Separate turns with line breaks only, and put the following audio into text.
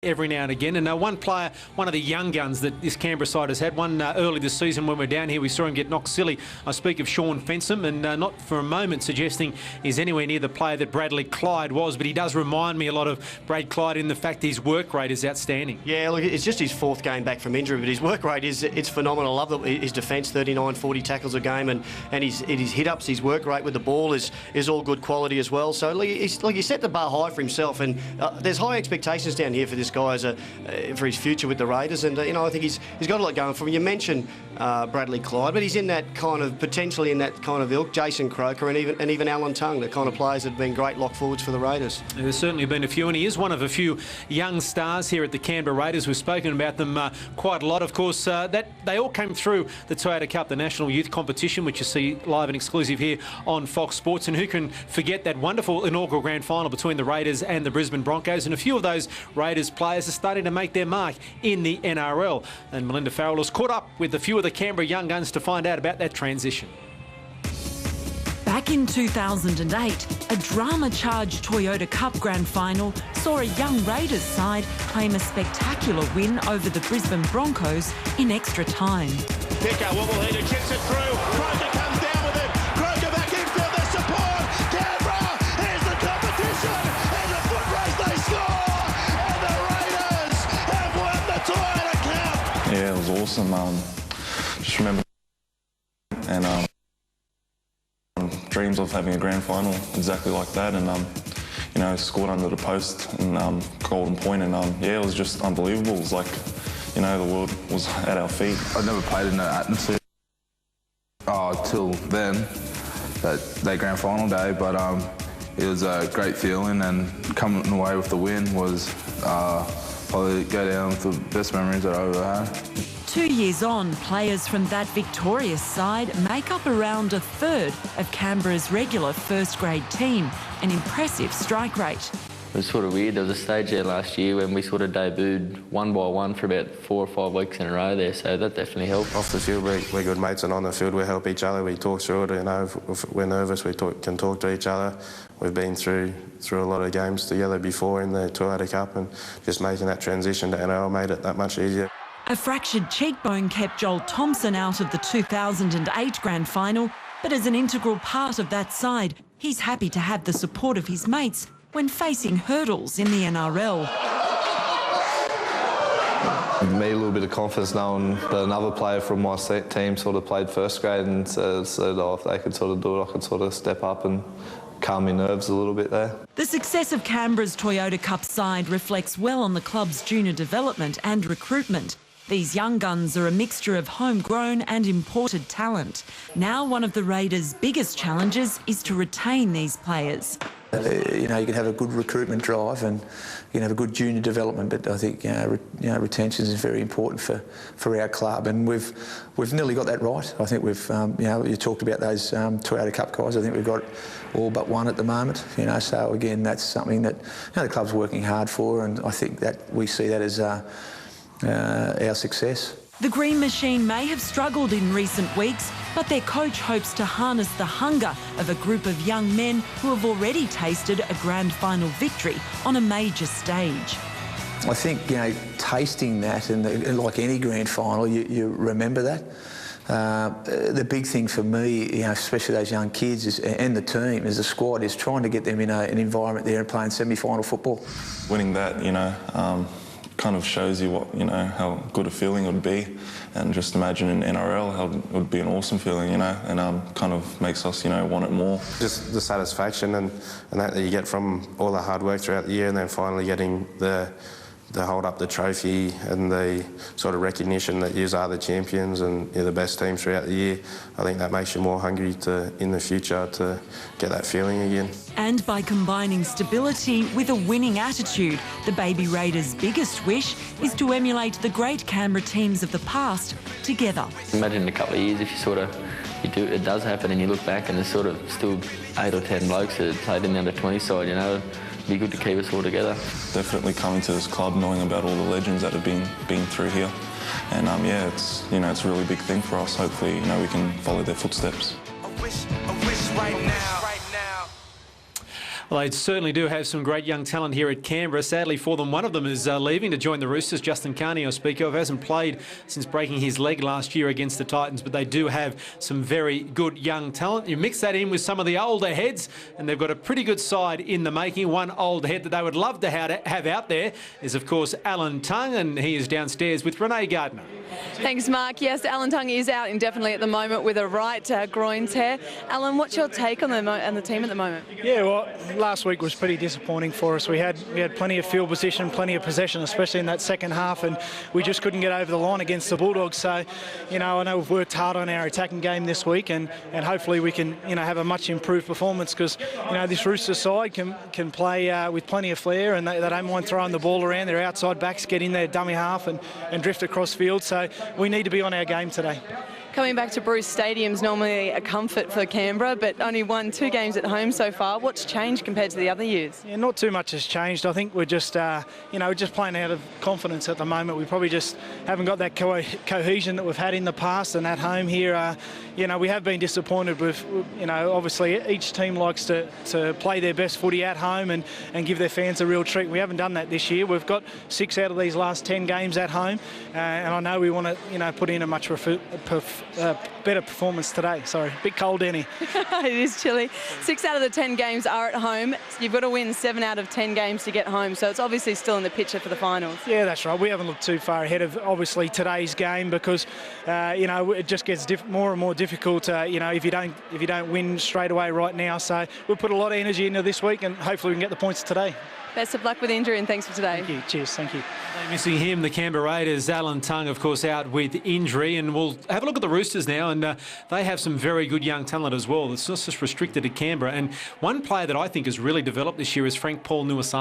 every now and again. And one player, one of the young guns that this Canberra side has had, one early this season when we were down here, we saw him get knocked silly. I speak of Sean Fensom, and not for a moment suggesting he's anywhere near the player that Bradley Clyde was, but he does remind me a lot of Brad Clyde in the fact his work rate is outstanding.
Yeah, look, it's just his fourth game back from injury, but his work rate it's phenomenal. I love his defence, 39, 40 tackles a game, and his hit-ups, his work rate with the ball is all good quality as well. So he set the bar high for himself, and there's high expectations down here for this guy for his future with the Raiders, and I think he's got a lot going for him. You mentioned Bradley Clyde, but he's in that kind of potentially in that kind of ilk. Jason Croker and even Alan Tongue, the kind of players that have been great lock forwards for the Raiders.
There's certainly been a few, and he is one of a few young stars here at the Canberra Raiders. We've spoken about them quite a lot. Of course, that they all came through the Toyota Cup, the national youth competition, which you see live and exclusive here on Fox Sports. And who can forget that wonderful inaugural grand final between the Raiders and the Brisbane Broncos? And a few of those Raiders players are starting to make their mark in the NRL. And Melinda Farrell has caught up with a few of the Canberra young guns to find out about that transition.
Back in 2008, a drama-charged Toyota Cup grand final saw a young Raiders side claim a spectacular win over the Brisbane Broncos in extra time.
Picker, what will he do? Chips it through. Croker comes down with it. Croker back in for the support. Canberra, here's the competition. And the foot race, they score. And the Raiders have won the Toyota Cup.
Yeah, it was awesome. Just remember and dreams of having a grand final exactly like that, and scored under the post and golden point, and yeah, it was just unbelievable. It was like, the world was at our feet.
I'd never played in that atmosphere till then, that grand final day, but it was a great feeling, and coming away with the win was probably go down with the best memories that I've ever had.
2 years on, players from that victorious side make up around a third of Canberra's regular first-grade team, an impressive strike rate.
It was sort of weird. There was a stage there last year when we sort of debuted one by one for about 4 or 5 weeks in a row there, so that definitely helped.
Off the field, we're good mates, and on the field we help each other. We talk through it, if we're nervous we can talk to each other. We've been through a lot of games together before in the Toyota Cup, and just making that transition to NRL made it that much easier.
A fractured cheekbone kept Joel Thompson out of the 2008 grand final, but as an integral part of that side, he's happy to have the support of his mates when facing hurdles in the NRL.
Me a little bit of confidence knowing that another player from my team sort of played first grade, and said if they could sort of do it, I could sort of step up and calm my nerves a little bit there.
The success of Canberra's Toyota Cup side reflects well on the club's junior development and recruitment. These young guns are a mixture of homegrown and imported talent. Now one of the Raiders' biggest challenges is to retain these players.
You can have a good recruitment drive and you can have a good junior development, but I think retention is very important for our club, and we've nearly got that right. I think we've you talked about those Toyota Cup guys. I think we've got all but one at the moment. So again, that's something that the club's working hard for, and I think that we see that as our success.
The Green Machine may have struggled in recent weeks, but their coach hopes to harness the hunger of a group of young men who have already tasted a grand final victory on a major stage.
I think, tasting that, and like any grand final, you remember that. The big thing for me, especially those young kids and the team, as a squad, is trying to get them in an environment there and playing semi-final football.
Winning that, kind of shows you what, how good a feeling it would be, and just imagine in NRL how it would be an awesome feeling, and kind of makes us, want it more.
Just the satisfaction and that you get from all the hard work throughout the year, and then finally getting the hold up the trophy and the sort of recognition that you are the champions and you're the best team throughout the year. I think that makes you more hungry in the future to get that feeling again.
And by combining stability with a winning attitude, the Baby Raiders' biggest wish is to emulate the great Canberra teams of the past together.
Imagine in a couple of years if it does happen and you look back and there's sort of still 8 or 10 blokes that played in the under-20 side, it'd be good to keep us all together.
Definitely coming to this club, knowing about all the legends that have been through here, and yeah, it's it's a really big thing for us. Hopefully, we can follow their footsteps.
I wish right now.
Well, they certainly do have some great young talent here at Canberra. Sadly for them, one of them is leaving to join the Roosters. Justin Carney, I speak of, hasn't played since breaking his leg last year against the Titans, but they do have some very good young talent. You mix that in with some of the older heads, and they've got a pretty good side in the making. One old head that they would love to have out there is, of course, Alan Tongue, and he is downstairs with Renee Gardner.
Thanks, Mark. Yes, Alan Tongue is out indefinitely at the moment with a right groin tear. Alan, what's your take on the team at the moment?
Yeah, well, last week was pretty disappointing for us. We had plenty of field position, plenty of possession, especially in that second half, and we just couldn't get over the line against the Bulldogs. So, I know we've worked hard on our attacking game this week, and hopefully we can, have a much improved performance, because, this Roosters side can play with plenty of flair, and they don't mind throwing the ball around. Their outside backs get in their dummy half and drift across field. So we need to be on our game today.
Coming back to Bruce Stadium's normally a comfort for Canberra, but only won 2 games at home so far. What's changed compared to the other years?
Yeah, not too much has changed. I think we're just, just playing out of confidence at the moment. We probably just haven't got that cohesion that we've had in the past, and at home here, we have been disappointed with, obviously each team likes to play their best footy at home and give their fans a real treat. We haven't done that this year. We've got 6 out of these last 10 games at home, and I know we want to, put in a much better performance today. Sorry, a bit cold, Denny.
It is chilly. 6 out of the 10 games are at home. You've got to win 7 out of 10 games to get home, so it's obviously still in the picture for the finals.
Yeah, that's right. We haven't looked too far ahead of, obviously, today's game, because, it just gets more and more difficult, if you don't win straight away right now. So we'll put a lot of energy into this week, and hopefully we can get the points today.
Best of luck with injury, and thanks for today.
Thank you. Cheers. Thank you.
Missing him, the Canberra Raiders, Alan Tongue, of course, out with injury. And we'll have a look at the Roosters now, and they have some very good young talent as well. It's not just restricted to Canberra. And one player that I think has really developed this year is Frank Paul Nuasana.